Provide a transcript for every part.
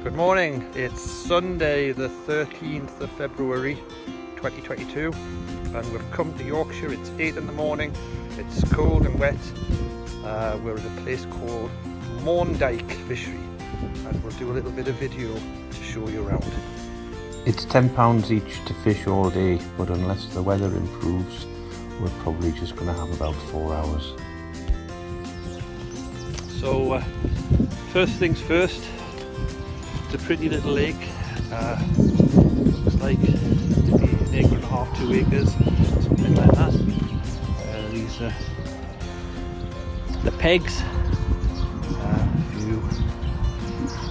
Good morning, it's Sunday the 13th of February 2022 and we've come to Yorkshire. It's 8 in the morning, it's cold and wet. We're at a place called Morndyke Fishery and we'll do a little bit of video to show you around. It's £10 each to fish all day, but unless the weather improves we're probably just going to have about 4 hours. So first things first, it's a pretty little lake. Looks like maybe an acre and a half, 2 acres, something like that. These are the pegs, a few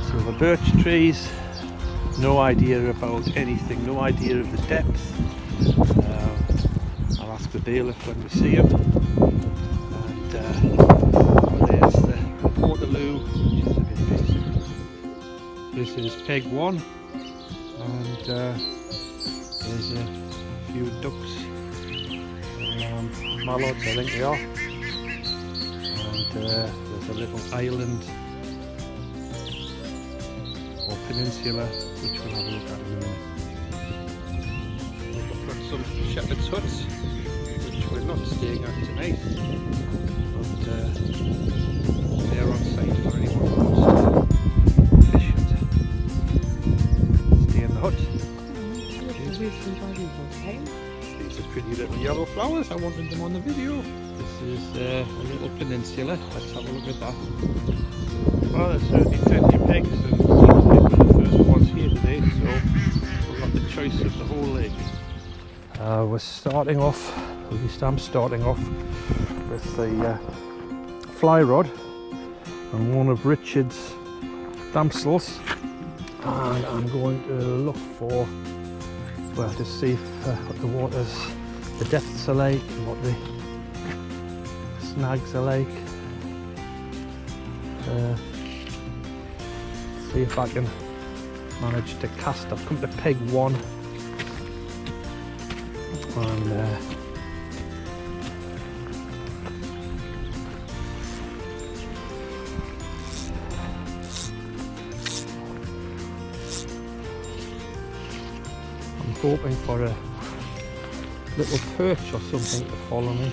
silver birch trees. No idea about anything, no idea of the depth. I'll ask the bailiff when we see him. And there's the Portaloo, which is a bit basic. This is peg 1, and there's a few ducks, mallards I think they are, and there's a little island or peninsula which we'll have a look at in a minute. We've got some shepherd's huts which we're not staying at tonight, but they're on site for anyone who wants to fish and stay in the hut. These are pretty little yellow flowers, I wanted them on the video. This is a little peninsula, let's have a look at that. Well, there's certainly plenty of pegs and seems like we're the first ones here today, so we've got the choice of the whole lake. We're starting off, at least I'm starting off, with the fly rod and one of Richard's damsels, and I'm going to look for, well, to see if, what the waters, the depths are like and what the snags are like. See if I can manage to cast. I've come to peg 1 and I'm hoping for a little perch or something to follow me.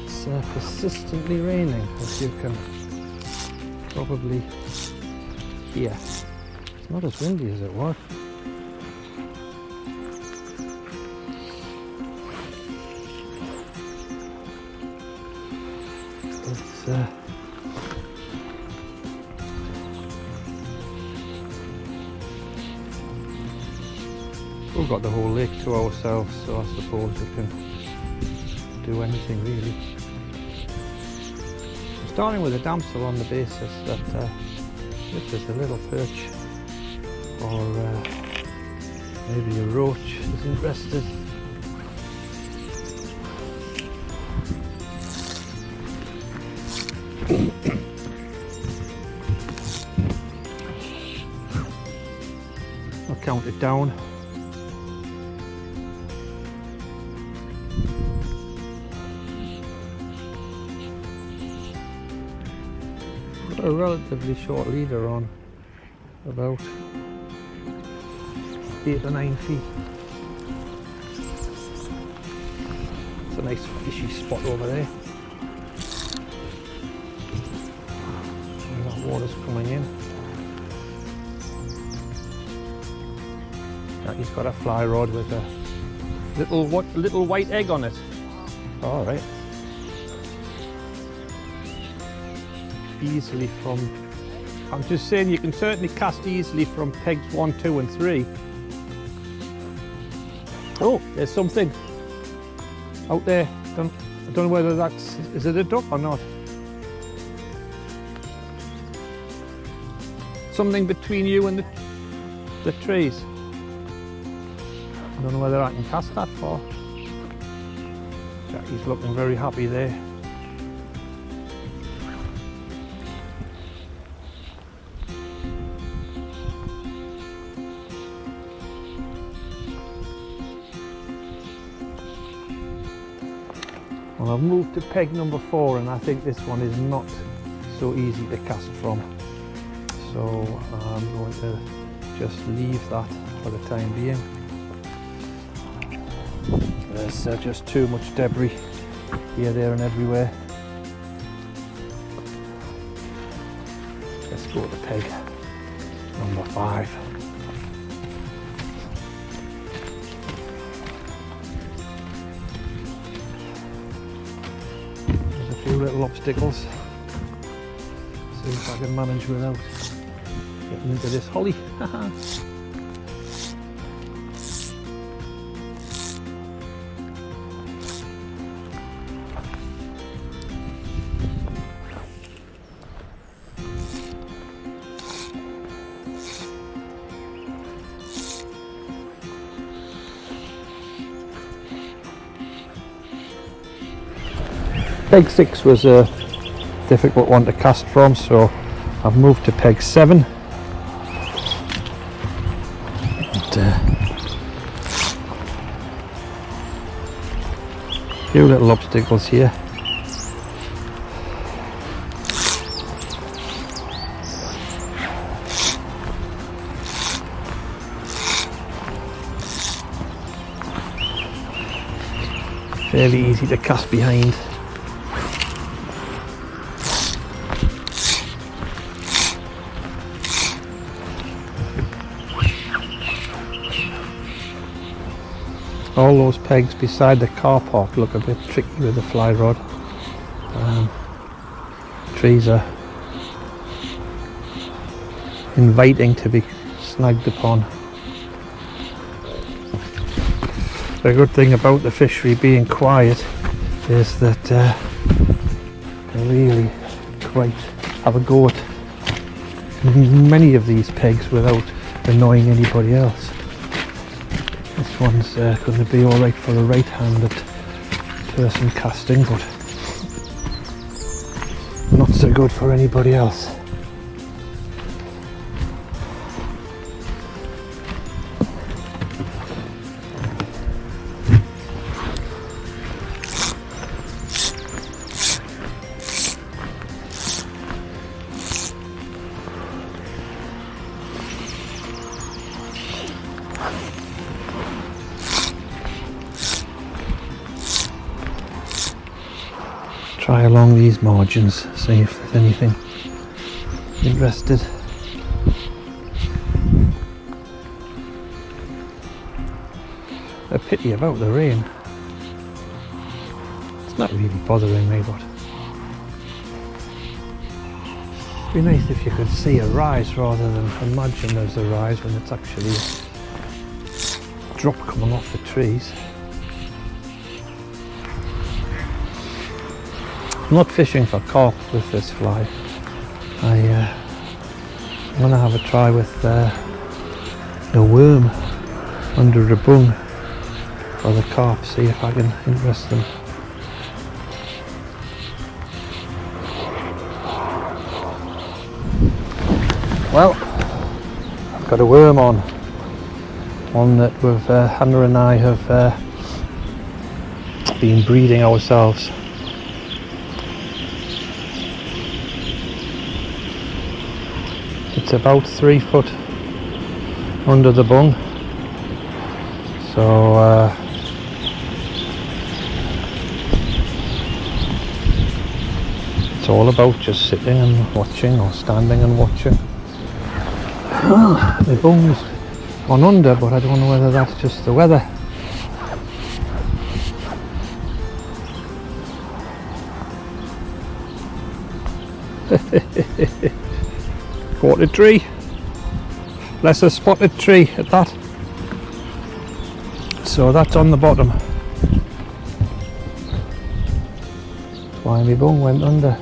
It's persistently raining, as you can probably hear. It's not as windy as it was. It's we've got the whole lake to ourselves, so I suppose we can do anything really. I'm starting with a damsel on the basis that if there's a little perch or maybe a roach is interested. I'll count it down. A relatively short leader on, about 8 or 9 feet. It's a nice fishy spot over there. And that water's coming in. Now he's got a fly rod with a little white egg on it. All right. Easily from, I'm just saying you can certainly cast easily from pegs 1, 2 and 3. Oh, there's something out there. I don't know whether that's, is it a duck or not? Something between you and the trees. I don't know whether I can cast that far. Jackie's looking very happy there. Well, I've moved to peg number 4 and I think this one is not so easy to cast from. So I'm going to just leave that for the time being. There's just too much debris here, there and everywhere. Let's go to peg number 5. There's a few little obstacles. See if I can manage without getting into this holly. Peg 6 was a difficult one to cast from, so I've moved to peg 7. Few little obstacles here. Fairly easy to cast behind. All those pegs beside the car park look a bit tricky with the fly rod. Trees are inviting to be snagged upon. The good thing about the fishery being quiet is that they really quite have a go at many of these pegs without annoying anybody else. This one's going to be alright for a right-handed person casting, but not so good for anybody else. Try along these margins, see if there's anything interested. A pity about the rain. It's not really bothering me, but it'd be nice if you could see a rise rather than imagine there's a rise when it's actually a drop coming off the trees. I'm not fishing for carp with this fly. I'm going to have a try with a worm under a bung for the carp, see if I can interest them. Well, I've got a worm on, one that Hannah and I have been breeding ourselves. It's about 3 foot under the bung, so it's all about just sitting and watching, or standing and watching. The bung's gone under, but I don't know whether that's just the weather. Spotted tree, lesser spotted tree at that. So that's on the bottom. That's why my bung went under.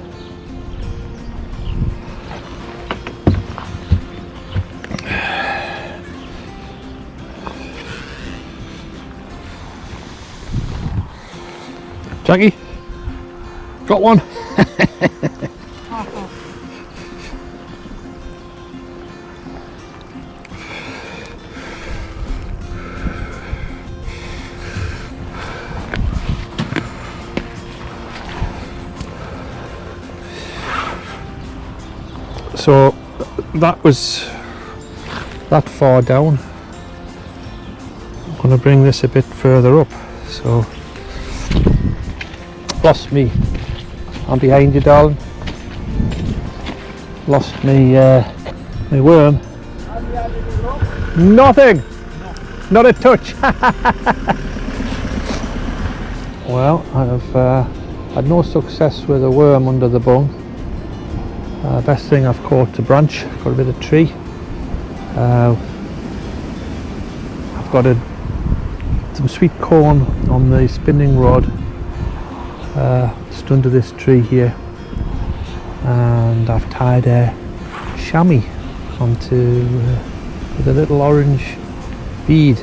Jackie, got one. So that was that far down. I'm going to bring this a bit further up. So lost me. I'm behind you, darling. Lost me my worm. Nothing. Not a touch. Well, I've had no success with a worm under the bung. Best thing I've caught a branch, got a bit of tree. I've got some sweet corn on the spinning rod just under this tree here, and I've tied a chamois onto with a little orange bead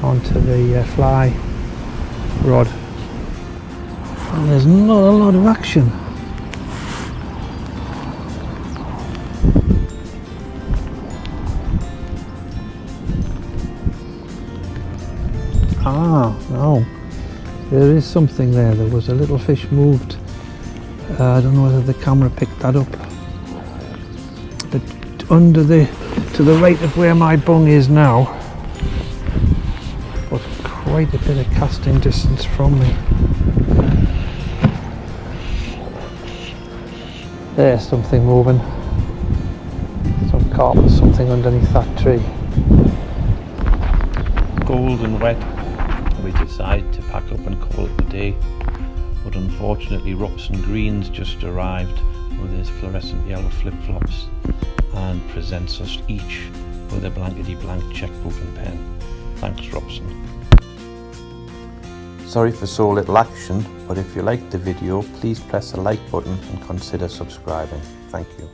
onto the fly rod, and there's not a lot of action. No, there is something there. There was a little fish moved. I don't know whether the camera picked that up, but to the right of where my bung is now, but quite a bit of casting distance from me. There's something moving. Some carp or something underneath that tree. Cold and wet, we decide to pack up and call it a day, but unfortunately Robson Green's just arrived with his fluorescent yellow flip-flops and presents us each with a blankety blank checkbook and pen. Thanks, Robson. Sorry for so little action, but if you liked the video, please press the like button and consider subscribing. Thank you.